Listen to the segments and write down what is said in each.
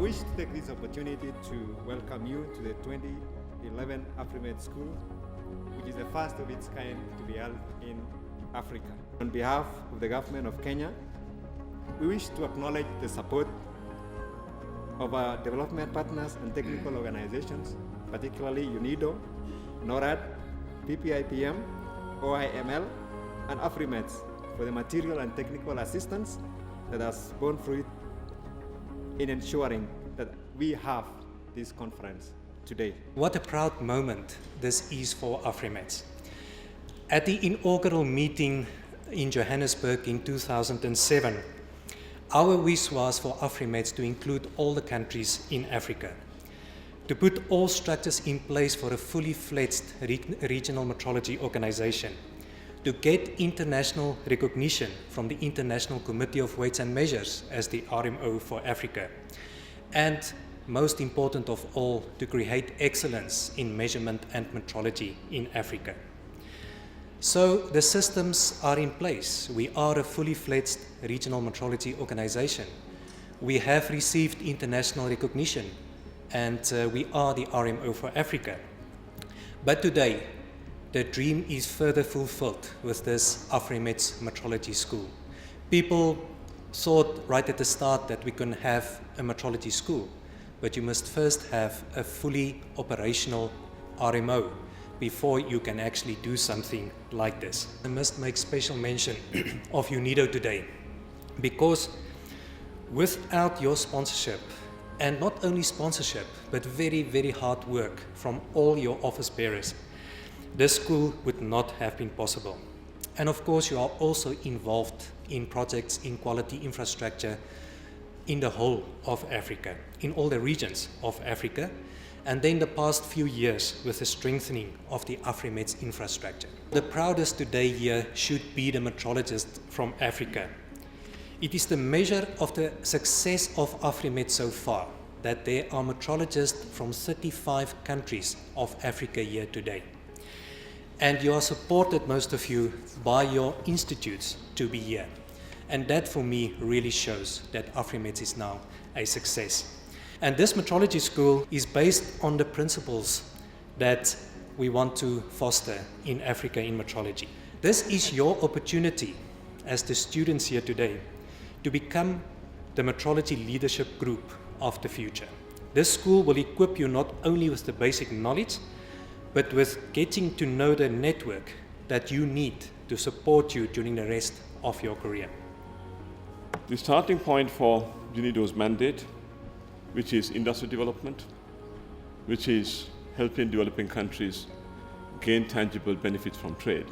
wish to take this opportunity to welcome you to the 2011 Afrimets School, which is the first of its kind to be held in Africa. On behalf of the government of Kenya, we wish to acknowledge the support of our development partners and technical organizations, particularly UNIDO, NORAD, PPIPM, OIML, and Afrimets for the material and technical assistance that has borne fruit in ensuring that we have this conference today. What a proud moment this is for Afrimets. At the inaugural meeting in Johannesburg in 2007, our wish was for Afrimets to include all the countries in Africa, to put all structures in place for a fully fledged regional metrology organization, to get international recognition from the International Committee of Weights and Measures as the RMO for Africa, and most important of all, to create excellence in measurement and metrology in Africa. So the systems are in place. We are a fully fledged regional metrology organization. We have received international recognition, and we are the RMO for Africa. But today, the dream is further fulfilled with this Afrimets Metrology School. People thought right at the start that we can have a metrology school, but you must first have a fully operational RMO before you can actually do something like this. I must make special mention of UNIDO today, because without your sponsorship, and not only sponsorship, but very, very hard work from all your office bearers, this school would not have been possible. And of course, you are also involved in projects in quality infrastructure in the whole of Africa, in all the regions of Africa, and then the past few years with the strengthening of the Afrimets infrastructure. The proudest today here should be the metrologist from Africa. It is the measure of the success of Afrimets so far that there are metrologists from 35 countries of Africa here today. And you are supported, most of you, by your institutes to be here. And that for me really shows that Afrimets is now a success. And this metrology school is based on the principles that we want to foster in Africa in metrology. This is your opportunity as the students here today to become the metrology leadership group of the future. This school will equip you not only with the basic knowledge, but with getting to know the network that you need to support you during the rest of your career. The starting point for UNIDO's mandate, which is industry development, which is helping developing countries gain tangible benefits from trade.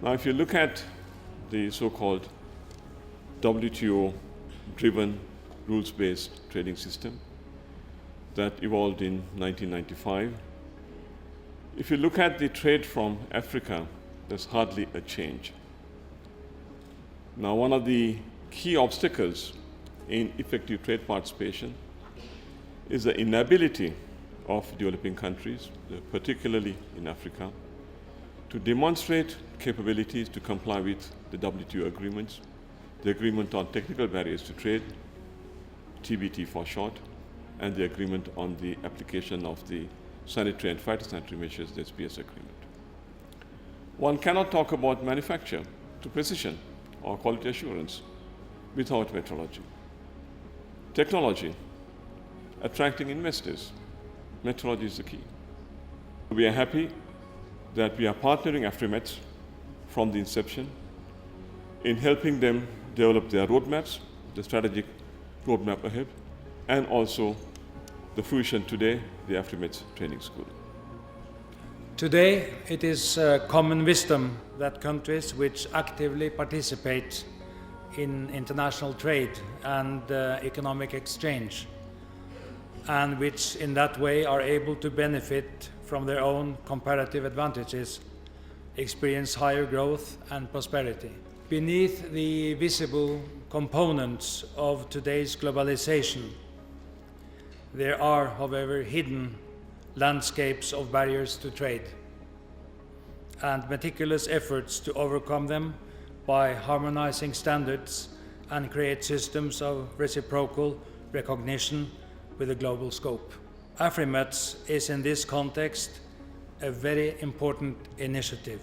Now, if you look at the so-called WTO-driven rules-based trading system that evolved in 1995, if you look at the trade from Africa, there's hardly a change. Now, one of the key obstacles in effective trade participation is the inability of developing countries, particularly in Africa, to demonstrate capabilities to comply with the WTO agreements, the Agreement on Technical Barriers to Trade, TBT for short, and the agreement on the application of the sanitary and phytosanitary measures, the SPS agreement. One cannot talk about manufacture to precision or quality assurance without metrology. Technology, attracting investors, metrology is the key. We are happy that we are partnering Afrimets from the inception in helping them develop their roadmaps, the strategic roadmap ahead, and also the fruition today, the Afrimets Training School. Today, it is common wisdom that countries which actively participate in international trade and economic exchange, and which in that way are able to benefit from their own comparative advantages, experience higher growth and prosperity. Beneath the visible components of today's globalization, there are, however, hidden landscapes of barriers to trade, and meticulous efforts to overcome them by harmonizing standards and create systems of reciprocal recognition with a global scope. Afrimets is in this context a very important initiative.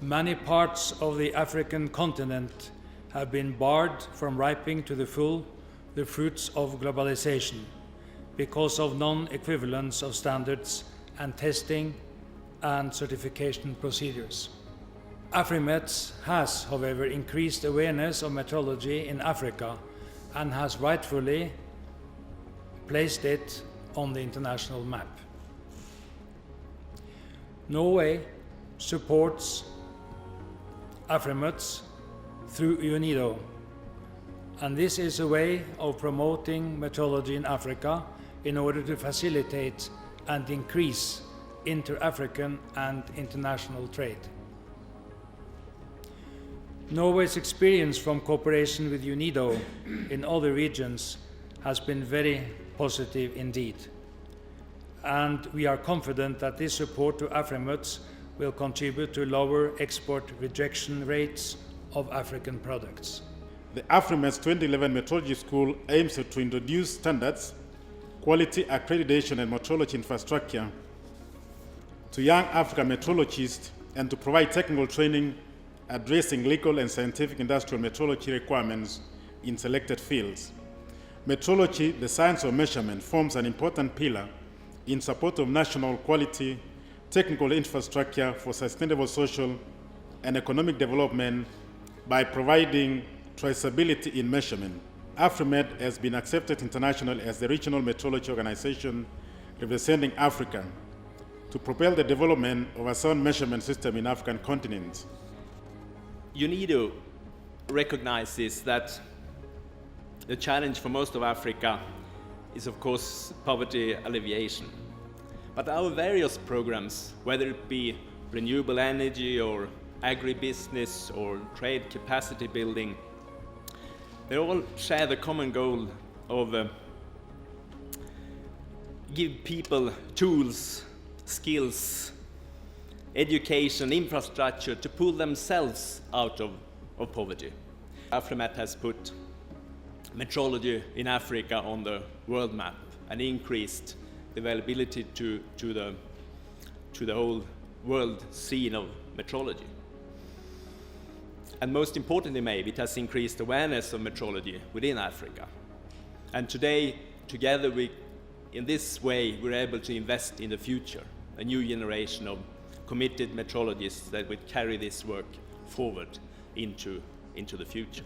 Many parts of the African continent have been barred from reaping to the full the fruits of globalization because of non-equivalence of standards and testing and certification procedures. Afrimets has, however, increased awareness of metrology in Africa and has rightfully placed it on the international map. Norway supports Afrimets through UNIDO, and this is a way of promoting metrology in Africa in order to facilitate and increase inter-African and international trade. Norway's experience from cooperation with UNIDO in other regions has been very positive indeed, and we are confident that this support to Afrimets will contribute to lower export rejection rates of African products. The Afrimets 2011 Metrology School aims to introduce standards, quality accreditation and metrology infrastructure to young African metrologists and to provide technical training addressing legal and scientific industrial metrology requirements in selected fields. Metrology, the science of measurement, forms an important pillar in support of national quality, technical infrastructure for sustainable social and economic development by providing traceability in measurement. Afrimet has been accepted internationally as the regional metrology organization representing Africa to propel the development of a sound measurement system in African continent. UNIDO recognizes that the challenge for most of Africa is, of course, poverty alleviation. But our various programs, whether it be renewable energy or agribusiness or trade capacity building, they all share the common goal of give people tools, skills, education, infrastructure to pull themselves out of poverty. Afrimet has put metrology in Africa on the world map and increased the availability to the whole world scene of metrology. And most importantly, maybe, it has increased awareness of metrology within Africa. And today, together, in this way, we're able to invest in the future, a new generation of committed metrologists that would carry this work forward into the future.